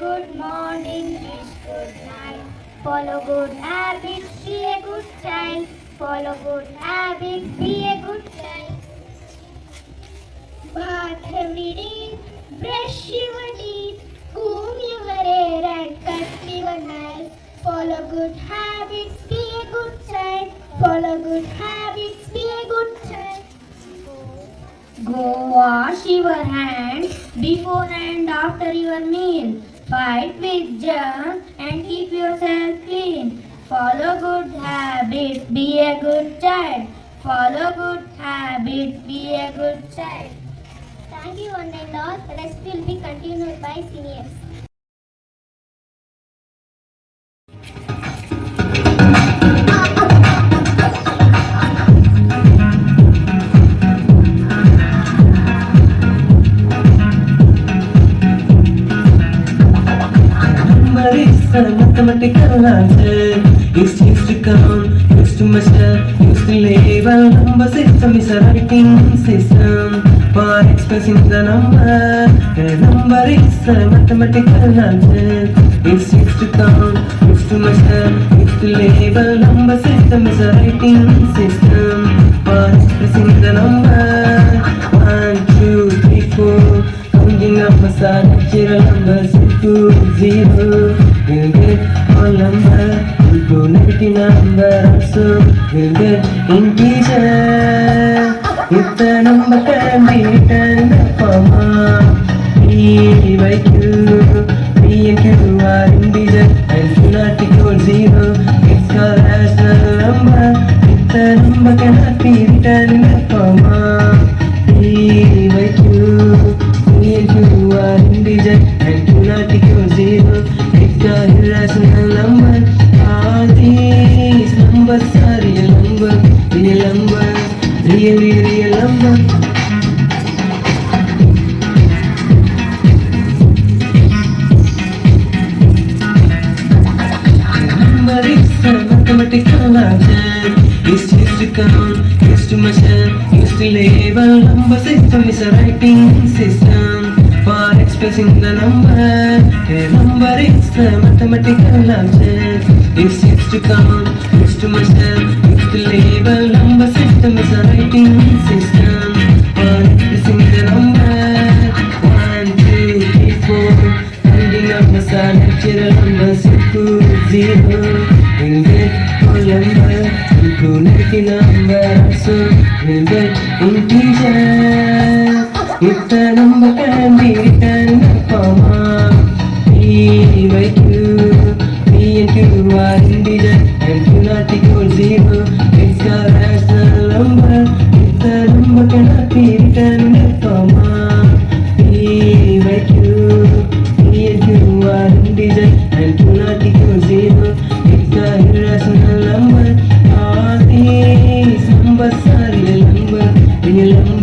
good morning, wish good night. Follow good habits, be a good child. Follow good habits, be a good child. Bath every day, brush your teeth, comb your hair and cut your nails. Follow good habits, be a good child. Follow good habits, be a good child. Go wash your hands before and after your meal. Fight with germs and keep yourself clean. Follow good habits, be a good child. Follow good habits, be a good child. Thank you one and all. The rest will be continued by seniors. Number is a mathematical answer. Used to count, used to measure, used to label. Number system is a writing system for expressing the number. A number is a mathematical answer. It's used to count, used to measure, used to label. Number system is a writing system for expressing the number. 1, 2, 3, 4. Counting numbers are natural numbers. 2, 0. We'll get all number. We'll go negative number also. We'll get integer. If the number can be written in the form of P by Q, P and Q are integer and Q not equal 0. It's called rational number. If the number cannot be written in the form of P by Q, P and Q are integer and Q not equal 0. It's called irrational number. All these numbers are real numbers, real numbers, really real numbers. Number is a mathematical answer. It's used to count, used to measure, used to label. Number system is a writing system for expressing the number. A number is a mathematical answer. It's used to count, used to measure, used to label. Number system is a writing system for expressing the number. 1, 2, 3, 4. Counting numbers are natural numbers. 2, 0. We'll get whole number. We'll go negative number also. We'll get integer. If the number can be written in the form of P by Q, P and Q are integer and Q not equal 0. It's a rational number. If the number cannot be written in the form of P by Q, P and Q are integer and Q not equal 0. It's a irrational number. All these numbers are real numbers, real numbers.